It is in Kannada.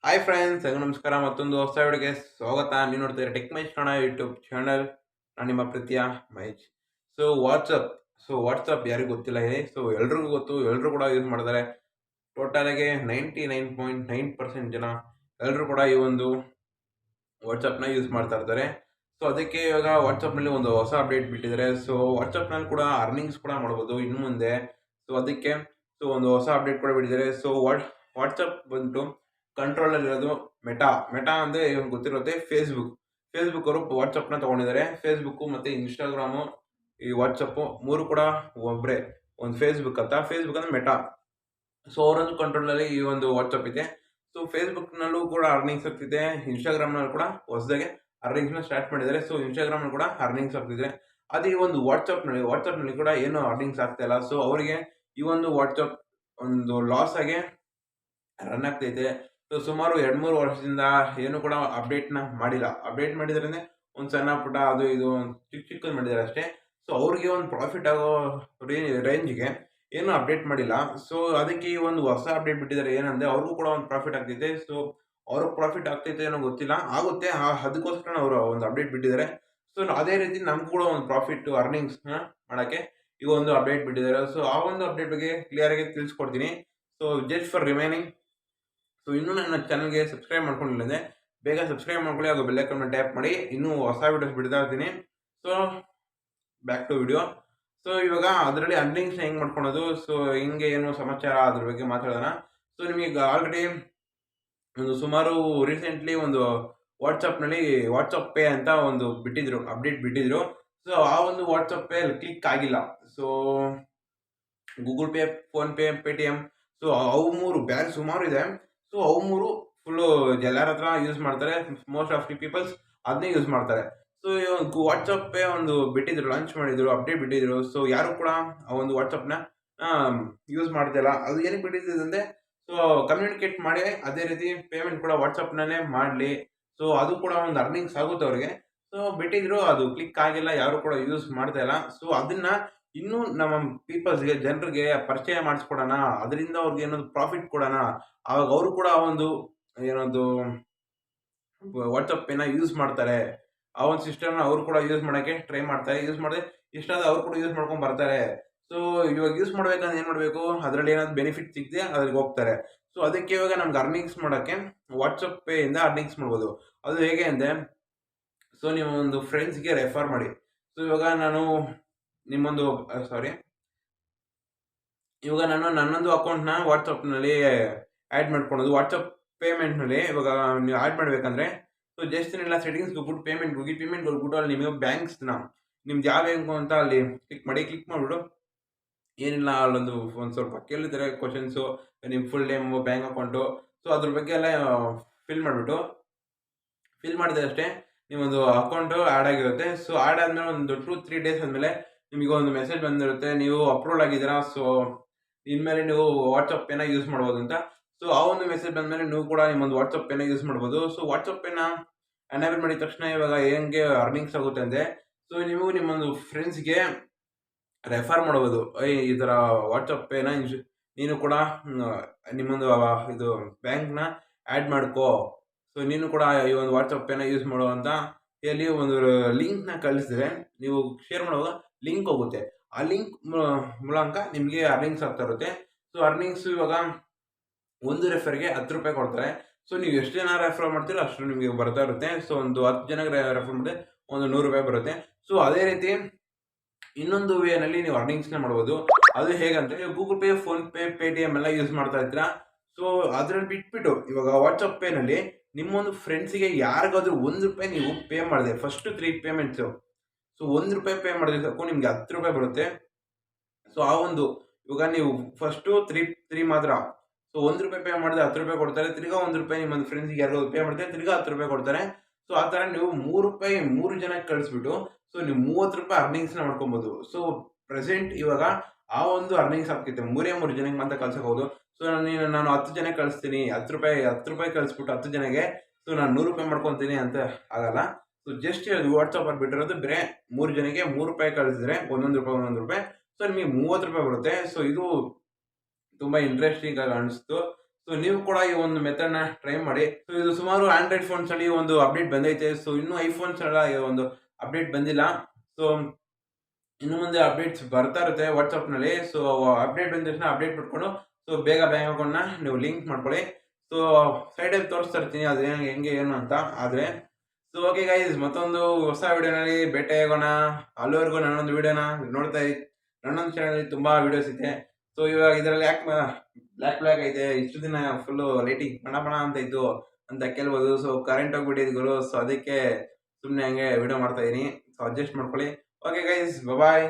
ಹಾಯ್ ಫ್ರೆಂಡ್ಸ್, ಎಲ್ಲರಿಗೂ ನಮಸ್ಕಾರ. ಮತ್ತೊಂದು ಹೊಸ ವಿಡಿಯೋಗೆ ಸ್ವಾಗತ. ನೀವು ನೋಡ್ತಿದ್ದೀರಾ tech Mahesh Kannada YouTube channel. ನಾನು ನಿಮ್ಮ ಪ್ರೀತಿಯ ಮಹೇಶ್. ವಾಟ್ಸಪ್ ಯಾರಿಗೂ ಗೊತ್ತಿಲ್ಲ ಹೇಳಿ. ಎಲ್ರಿಗೂ ಗೊತ್ತು, ಎಲ್ಲರೂ ಕೂಡ ಯೂಸ್ ಮಾಡ್ತಾರೆ. ಟೋಟಲಾಗಿ 99.9% ಜನ ಎಲ್ಲರೂ ಕೂಡ ಈ ಒಂದು ವಾಟ್ಸಪ್ನ ಯೂಸ್ ಮಾಡ್ತಾ ಇರ್ತಾರೆ. ಅದಕ್ಕೆ ಇವಾಗ ವಾಟ್ಸಪ್ನಲ್ಲಿ ಒಂದು ಹೊಸ ಅಪ್ಡೇಟ್ ಬಿಟ್ಟಿದ್ದಾರೆ. ವಾಟ್ಸಪ್ನಲ್ಲಿ ಕೂಡ ಅರ್ನಿಂಗ್ಸ್ ಕೂಡ ಮಾಡ್ಬೋದು ಇನ್ನು ಮುಂದೆ. ಅದಕ್ಕೆ ಒಂದು ಹೊಸ ಅಪ್ಡೇಟ್ ಕೂಡ ಬಿಟ್ಟಿದ್ದಾರೆ. ವಾಟ್ಸಪ್ ಬಂದು ಕಂಟ್ರೋಲಲ್ಲಿರೋದು ಮೆಟಾ ಅಂದರೆ ಇವಾಗ ಗೊತ್ತಿರುತ್ತೆ ಫೇಸ್ಬುಕ್ ಅವರು ವಾಟ್ಸಪ್ನ ತೊಗೊಂಡಿದ್ದಾರೆ. ಫೇಸ್ಬುಕ್ಕು ಮತ್ತು ಇನ್ಸ್ಟಾಗ್ರಾಮು, ಈ ವಾಟ್ಸಪ್ಪು ಮೂರು ಕೂಡ ಒಬ್ಬರೇ. ಒಂದು ಫೇಸ್ಬುಕ್ ಅಂದರೆ ಮೆಟಾ. ಅವರೊಂದು ಕಂಟ್ರೋಲಲ್ಲಿ ಈ ಒಂದು ವಾಟ್ಸಪ್ ಇದೆ. ಫೇಸ್ಬುಕ್ನಲ್ಲೂ ಕೂಡ ಅರ್ನಿಂಗ್ಸ್ ಆಗ್ತಿದೆ. ಇನ್ಸ್ಟಾಗ್ರಾಮ್ನಲ್ಲೂ ಕೂಡ ಹೊಸದಾಗಿ ಅರ್ನಿಂಗ್ಸ್ನ ಸ್ಟಾರ್ಟ್ ಮಾಡಿದ್ದಾರೆ. ಇನ್ಸ್ಟಾಗ್ರಾಮ್ನಲ್ಲಿ ಕೂಡ ಅರ್ನಿಂಗ್ಸ್ ಆಗ್ತಿದೆ. ಅದೇ ಈ ಒಂದು ವಾಟ್ಸಪ್ನಲ್ಲಿ ಕೂಡ ಏನು ಅರ್ನಿಂಗ್ಸ್ ಆಗ್ತಾ ಇಲ್ಲ. ಅವರಿಗೆ ಈ ಒಂದು ವಾಟ್ಸಪ್ ಒಂದು ಲಾಸ್ ಆಗಿ ರನ್ ಆಗ್ತೈತೆ. ಸುಮಾರು 2-3 ವರ್ಷದಿಂದ ಏನು ಕೂಡ ಅಪ್ಡೇಟ್ನ ಮಾಡಿಲ್ಲ. ಅಪ್ಡೇಟ್ ಮಾಡಿದ್ರೆ ಒಂದು ಸಣ್ಣ ಪುಟ್ಟ ಅದು ಇದು ಚಿಕ್ಕದು ಮಾಡಿದ್ದಾರೆ ಅಷ್ಟೇ. ಅವ್ರಿಗೆ ಒಂದು ಪ್ರಾಫಿಟ್ ಆಗೋ ರೇಂಜ್ಗೆ ಏನು ಅಪ್ಡೇಟ್ ಮಾಡಿಲ್ಲ. ಅದಕ್ಕೆ ಈ ಒಂದು ಹೊಸ ಅಪ್ಡೇಟ್ ಬಿಟ್ಟಿದ್ದಾರೆ. ಏನಂದ್ರೆ ಅವ್ರಿಗೂ ಕೂಡ ಒಂದು ಪ್ರಾಫಿಟ್ ಆಗ್ತೈತೆ. ಅವ್ರಿಗೆ ಪ್ರಾಫಿಟ್ ಆಗ್ತೈತೆ ಏನೋ ಗೊತ್ತಿಲ್ಲ, ಆಗುತ್ತೆ. ಅದಕ್ಕೋಸ್ಕರ ಅವರು ಒಂದು ಅಪ್ಡೇಟ್ ಬಿಟ್ಟಿದ್ದಾರೆ. ಅದೇ ರೀತಿ ನಮ್ಗೆ ಕೂಡ ಒಂದು ಪ್ರಾಫಿಟ್ ಅರ್ನಿಂಗ್ಸ್ ಮಾಡೋಕ್ಕೆ ಈ ಒಂದು ಅಪ್ಡೇಟ್ ಬಿಟ್ಟಿದ್ದಾರೆ. ಆ ಒಂದು ಅಪ್ಡೇಟ್ ಬಗ್ಗೆ ಕ್ಲಿಯರ್ ಆಗಿ ತಿಳಿಸ್ಕೊಡ್ತೀನಿ. ಜಸ್ಟ್ ಫಾರ್ ರಿಮೈನಿಂಗ್, ಇನ್ನೂ ನನ್ನ ಚಾನಲ್ಗೆ ಸಬ್ಸ್ಕ್ರೈಬ್ ಮಾಡ್ಕೊಂಡಿಲ್ಲ ಅಂದರೆ ಬೇಗ ಸಬ್ಸ್ಕ್ರೈಬ್ ಮಾಡ್ಕೊಳ್ಳಿ, ಹಾಗೂ ಬೆಲ್ ಐಕಾನ್ನ ಟ್ಯಾಪ್ ಮಾಡಿ. ಇನ್ನೂ ಹೊಸ ವಿಡಿಯೋಸ್ ಬಿಡ್ತಾ ಇರ್ತೀನಿ. Back to video. ಇವಾಗ ಅದರಲ್ಲಿ ಅರ್ನಿಂಗ್ಸ್ನ ಹೆಂಗೆ ಮಾಡ್ಕೊಳೋದು, ಹಿಂಗೆ ಏನು ಸಮಾಚಾರ ಅದ್ರ ಬಗ್ಗೆ ಮಾತಾಡೋಣ. ನಿಮಗೆ ಆಲ್ರೆಡಿ ಒಂದು ಸುಮಾರು ರೀಸೆಂಟ್ಲಿ ಒಂದು ವಾಟ್ಸಪ್ನಲ್ಲಿ ವಾಟ್ಸಪ್ ಪೇ ಅಂತ ಒಂದು ಅಪ್ಡೇಟ್ ಬಿಟ್ಟಿದ್ರು. ಆ ಒಂದು ವಾಟ್ಸಪ್ ಪೇ ಕ್ಲಿಕ್ ಆಗಿಲ್ಲ. Google pay, phone pay, Paytm, ಅವು ಮೂರು ಬ್ಯಾಂಕ್ ಸುಮಾರು ಇದೆ. ಅವು ಮೂರು ಫುಲ್ಲು ಎಲ್ಲರ ಹತ್ರ ಯೂಸ್ ಮಾಡ್ತಾರೆ. ಮೋಸ್ಟ್ ಆಫ್ ದಿ ಪೀಪಲ್ಸ್ ಅದನ್ನೇ ಯೂಸ್ ಮಾಡ್ತಾರೆ. ವಾಟ್ಸಪ್ ಪೇ ಒಂದು ಲಾಂಚ್ ಮಾಡಿದ್ರು, ಅಪ್ಡೇಟ್ ಬಿಟ್ಟಿದ್ರು. ಯಾರು ಕೂಡ ಆ ಒಂದು ವಾಟ್ಸಪ್ನ ಯೂಸ್ ಮಾಡ್ತಿಲ್ಲ. ಅದು ಏನಕ್ಕೆ ಬಿಟ್ಟಿದ್ದು ಅಂದರೆ ಕಮ್ಯುನಿಕೇಟ್ ಮಾಡಿ ಅದೇ ರೀತಿ ಪೇಮೆಂಟ್ ಕೂಡ ವಾಟ್ಸಪ್ನೇ ಮಾಡಲಿ. ಅದು ಕೂಡ ಒಂದು ಅರ್ನಿಂಗ್ಸ್ ಆಗುತ್ತೆ ಅವ್ರಿಗೆ. ಬಿಟ್ಟಿದ್ರು, ಅದು ಕ್ಲಿಕ್ ಆಗಿಲ್ಲ, ಯಾರು ಕೂಡ ಯೂಸ್ ಮಾಡ್ತಾ ಇಲ್ಲ. ಅದನ್ನ ಇನ್ನೂ ನಮ್ಮ ಪೀಪಲ್ಸ್ಗೆ, ಜನರಿಗೆ ಪರಿಚಯ ಮಾಡಿಸ್ಕೊಡೋಣ, ಅದರಿಂದ ಅವ್ರಿಗೆ ಏನಾದ್ರು ಪ್ರಾಫಿಟ್ ಕೊಡೋಣ. ಆವಾಗ ಅವರು ಕೂಡ ಒಂದು ಏನೊಂದು ವಾಟ್ಸಪ್ ಪೇನ ಯೂಸ್ ಮಾಡ್ತಾರೆ. ಆ ಒಂದು ಸಿಸ್ಟಮ್ನ ಅವರು ಕೂಡ ಯೂಸ್ ಮಾಡೋಕ್ಕೆ ಟ್ರೈ ಮಾಡ್ತಾರೆ. ಯೂಸ್ ಮಾಡಿದ್ರೆ ಇಷ್ಟ ಆದ ಅವ್ರು ಕೂಡ ಯೂಸ್ ಮಾಡ್ಕೊಂಡು ಬರ್ತಾರೆ. ಇವಾಗ ಯೂಸ್ ಮಾಡ್ಬೇಕಂದ್ರೆ ಏನು ಮಾಡಬೇಕು, ಅದರಲ್ಲಿ ಏನಾದ್ರು ಬೆನಿಫಿಟ್ ಸಿಗದೆ ಅದ್ರಿಗೆ ಹೋಗ್ತಾರೆ. ಅದಕ್ಕೆ ಇವಾಗ ನಮ್ಗೆ ಅರ್ನಿಂಗ್ಸ್ ಮಾಡೋಕ್ಕೆ ವಾಟ್ಸಪ್ ಪೇಯಿಂದ ಅರ್ನಿಂಗ್ಸ್ ಮಾಡ್ಬೋದು. ಅದು ಹೇಗೆ ಅಂದರೆ, ನೀವು ಒಂದು ಫ್ರೆಂಡ್ಸ್ಗೆ ರೆಫರ್ ಮಾಡಿ. ಇವಾಗ ನಾನು ನಿಮ್ಮೊಂದು ಇವಾಗ ನಾನು ನನ್ನೊಂದು ಅಕೌಂಟ್ನ ವಾಟ್ಸಪ್ನಲ್ಲಿ ಆ್ಯಡ್ ಮಾಡ್ಕೊಳೋದು. ವಾಟ್ಸಪ್ ಪೇಮೆಂಟ್ನಲ್ಲಿ ಇವಾಗ ನೀವು ಆ್ಯಡ್ ಮಾಡಬೇಕಂದ್ರೆ ಜಸ್ಟ್ ಏನಿಲ್ಲ, ಸೆಟ್ಟಿಂಗ್ಸ್ಗೆ ಹೋಗ್ಬಿಟ್ಟು ಪೇಮೆಂಟ್ಗೆ ಹೋಗ್ಬಿಟ್ಟು ಅಲ್ಲಿ ನಿಮಗೆ ಬ್ಯಾಂಕ್ಸ್ನ ನಿಮ್ದು ಯಾವ ಬ್ಯಾಂಕು ಅಂತ ಅಲ್ಲಿ ಕ್ಲಿಕ್ ಮಾಡಿಬಿಟ್ಟು ಏನಿಲ್ಲ, ಅಲ್ಲೊಂದು ಸ್ವಲ್ಪ ಕೇಳಿದ್ದಾರೆ ಕ್ವಶನ್ಸು, ನಿಮ್ಮ ಫುಲ್ ನೇಮು, ಬ್ಯಾಂಕ್ ಅಕೌಂಟು, ಅದ್ರ ಬಗ್ಗೆ ಎಲ್ಲ ಫಿಲ್ ಮಾಡಿದ್ರೆ ಅಷ್ಟೇ ನಿಮ್ಮೊಂದು ಅಕೌಂಟು ಆ್ಯಡ್ ಆಗಿರುತ್ತೆ. ಆ್ಯಡ್ ಆದಮೇಲೆ ಒಂದು 2-3 ಡೇಸ್ ಆದಮೇಲೆ ನಿಮಗೆ ಒಂದು ಮೆಸೇಜ್ ಬಂದಿರುತ್ತೆ, ನೀವು ಅಪ್ರೂವಲ್ ಆಗಿದ್ದೀರಾ, ಇನ್ಮೇಲೆ ನೀವು ವಾಟ್ಸಪ್ ಪೇನ ಯೂಸ್ ಮಾಡ್ಬೋದು ಅಂತ. ಆ ಒಂದು ಮೆಸೇಜ್ ಬಂದಮೇಲೆ ನೀವು ಕೂಡ ನಿಮ್ಮೊಂದು ವಾಟ್ಸಪ್ ಪೇನ ಯೂಸ್ ಮಾಡ್ಬೋದು. ವಾಟ್ಸಪ್ ಪೇನ ಎನೇಬಲ್ ಮಾಡಿದ ತಕ್ಷಣ ಇವಾಗ ಹೆಂಗೆ ಅರ್ನಿಂಗ್ಸ್ ಆಗುತ್ತೆ ಅಂದರೆ, ನೀವು ನಿಮ್ಮೊಂದು ಫ್ರೆಂಡ್ಸ್ಗೆ ರೆಫರ್ ಮಾಡ್ಬೋದು. ಈ ಥರ ವಾಟ್ಸಪ್ ಪೇನ ನೀನು ಕೂಡ ನಿಮ್ಮೊಂದು ಇದು ಬ್ಯಾಂಕ್ನ ಆ್ಯಡ್ ಮಾಡ್ಕೋ, ನೀನು ಕೂಡ ಈ ಒಂದು ವಾಟ್ಸಪ್ ಪೇನ ಯೂಸ್ ಮಾಡೋ ಅಂತ ಹೇಳಿ ಒಂದು ಲಿಂಕ್ನ ಕಳಿಸಿದ್ರೆ, ನೀವು ಶೇರ್ ಮಾಡುವಾಗ ಲಿಂಕ್ ಹೋಗುತ್ತೆ. ಆ ಲಿಂಕ್ ಮೂಲಕ ನಿಮಗೆ ಅರ್ನಿಂಗ್ಸ್ ಆಗ್ತಾ ಇರುತ್ತೆ. ಅರ್ನಿಂಗ್ಸ್ ಇವಾಗ ಒಂದು ರೆಫರ್ಗೆ 10 ರೂಪಾಯಿ ಕೊಡ್ತಾರೆ. ನೀವು ಎಷ್ಟು ಜನ ರೆಫರ್ ಮಾಡ್ತೀರೋ ಅಷ್ಟು ನಿಮಗೆ ಬರ್ತಾ ಇರುತ್ತೆ. ಒಂದು 10 ಜನಕ್ಕೆ ರೆಫರ್ ಮಾಡಿದ್ರೆ ಒಂದು 100 ರೂಪಾಯಿ ಬರುತ್ತೆ. ಅದೇ ರೀತಿ ಇನ್ನೊಂದು ವೇನಲ್ಲಿ ನೀವು ಅರ್ನಿಂಗ್ಸ್ನ ಮಾಡ್ಬೋದು. ಅದು ಹೇಗಂದ್ರೆ, ನೀವು Google pay, phone pay, Paytm ಎಲ್ಲ ಯೂಸ್ ಮಾಡ್ತಾ ಇರ್ತೀರಾ. ಅದ್ರಲ್ಲಿ ಬಿಟ್ಬಿಟ್ಟು ಇವಾಗ ವಾಟ್ಸಪ್ ಪೇನಲ್ಲಿ ನಿಮ್ಮೊಂದು ಫ್ರೆಂಡ್ಸಿಗೆ ಯಾರಿಗಾದ್ರೂ 1 ರೂಪಾಯಿ ನೀವು ಪೇ ಮಾಡಿದೆ, ಫಸ್ಟ್ 3 ಪೇಮೆಂಟ್ಸು, 1 ರೂಪಾಯಿ ಪೇ ಮಾಡಿದ್ರೆ ಸಾಕು, ನಿಮ್ಗೆ 10 ರೂಪಾಯಿ ಬರುತ್ತೆ. ಆ ಒಂದು ಇವಾಗ ನೀವು ಫಸ್ಟು 3 ಮಾತ್ರ, 1 ರೂಪಾಯಿ ಪೇ ಮಾಡಿದ್ರೆ 10 ರೂಪಾಯಿ ಕೊಡ್ತಾರೆ. ತಿರ್ಗಾ 1 ರೂಪಾಯಿ ನಿಮ್ಮೊಂದು ಫ್ರೆಂಡ್ಸ್ಗೆ ಯಾರಿಗೂ ಪೇ ಮಾಡ್ತಾರೆ, ತಿರ್ಗಾ 10 ರೂಪಾಯಿ ಕೊಡ್ತಾರೆ. ಆ ಥರ ನೀವು 3 ರೂಪಾಯಿ 3 ಜನಕ್ಕೆ ಕಳಿಸ್ಬಿಟ್ಟು ನೀವು 30 ರೂಪಾಯಿ ಅರ್ನಿಂಗ್ಸ್ನ ಮಾಡ್ಕೊಬೋದು. ಪ್ರೆಸೆಂಟ್ ಇವಾಗ ಆ ಒಂದು ಅರ್ನಿಂಗ್ಸ್ ಆಗ್ತೈತೆ. 3 ಜನಕ್ಕೆ ಮಾತ್ರ ಕಳ್ಸೋಬಹುದು. ನಾನು 10 ಜನಕ್ಕೆ ಕಳಿಸ್ತೀನಿ, 10 ರೂಪಾಯಿ ಕಳಿಸ್ಬಿಟ್ಟು 10 ಜನಕ್ಕೆ ನಾನು 100 ರೂಪಾಯಿ ಮಾಡ್ಕೊತೀನಿ ಅಂತ ಆಗಲ್ಲ. ಜಸ್ಟ್ ವಾಟ್ಸಪ್ಪಲ್ಲಿ ಬಿಟ್ಟಿರೋದು ಬೇರೆ 3 ಜನಕ್ಕೆ 3 ರೂಪಾಯಿ ಕಳಿಸಿದ್ರೆ ಒಂದೊಂದು ರೂಪಾಯಿ, ನಿಮಗೆ 30 ರೂಪಾಯಿ ಬರುತ್ತೆ. ಇದು ತುಂಬ ಇಂಟ್ರೆಸ್ಟಿಂಗ್ ಆಗಿ ಅನಿಸ್ತು. ಸೊ ನೀವು ಕೂಡ ಈ ಒಂದು ಮೆಥಡ್ನ ಟ್ರೈ ಮಾಡಿ. ಸೊ ಇದು ಸುಮಾರು ಆಂಡ್ರಾಯ್ಡ್ ಫೋನ್ಸ್ ಅಲ್ಲಿ ಒಂದು ಅಪ್ಡೇಟ್ ಬಂದೈತೆ. ಸೊ ಇನ್ನೂ ಐಫೋನ್ಸ್ ಎಲ್ಲ ಒಂದು ಅಪ್ಡೇಟ್ ಬಂದಿಲ್ಲ. ಸೊ ಇನ್ನು ಮುಂದೆ ಅಪ್ಡೇಟ್ಸ್ ಬರ್ತಾ ಇರುತ್ತೆ ವಾಟ್ಸಪ್ನಲ್ಲಿ. ಸೊ ಅಪ್ಡೇಟ್ ಬಂದ ತಕ್ಷಣ ಅಪ್ಡೇಟ್ ಬಿಟ್ಕೊಂಡು ಸೊ ಬೇಗ ಬ್ಯಾಂಕ್ ಅಕೌಂಟ್ನ ನೀವು ಲಿಂಕ್ ಮಾಡ್ಕೊಳ್ಳಿ. ಸೊ ಸೈಡಲ್ಲಿ ತೋರಿಸ್ತಾ ಇರ್ತೀನಿ ಅದು ಹೆಂಗೆ ಏನು ಅಂತ. ಆದರೆ ಸೊ ಓಕೆ ಗೈಸ್, ಮತ್ತೊಂದು ಹೊಸ ವಿಡಿಯೋನಲ್ಲಿ ಭೇಟಿಯಾಗೋಣ. ಅಲ್ಲಿವರೆಗೂ ನನ್ನೊಂದು ವಿಡಿಯೋನ ನೋಡ್ತಾ ಇರಿ. ನನ್ನೊಂದು ಚಾನಲ್ ತುಂಬ ವಿಡಿಯೋಸ್ ಇದೆ. ಸೊ ಇವಾಗ ಇದರಲ್ಲಿ ಯಾಕೆ ಬ್ಲ್ಯಾಕ್ ಐತೆ, ಇಷ್ಟು ದಿನ ಫುಲ್ಲು ಲೈಟಿಂಗ್ ಬಣ ಅಂತ ಇತ್ತು ಅಂತ ಕೇಳ್ಬೋದು. So current ಹೋಗ್ಬಿಟ್ಟಿದ್ಗಳು. ಸೊ ಅದಕ್ಕೆ ಸುಮ್ಮನೆ ಹಂಗೆ ವಿಡಿಯೋ ಮಾಡ್ತಾ ಇದೀನಿ. ಸೊ ಅಡ್ಜಸ್ಟ್ ಮಾಡ್ಕೊಳ್ಳಿ. ಓಕೆ ಗೈಸ್, ಬಾಯ್.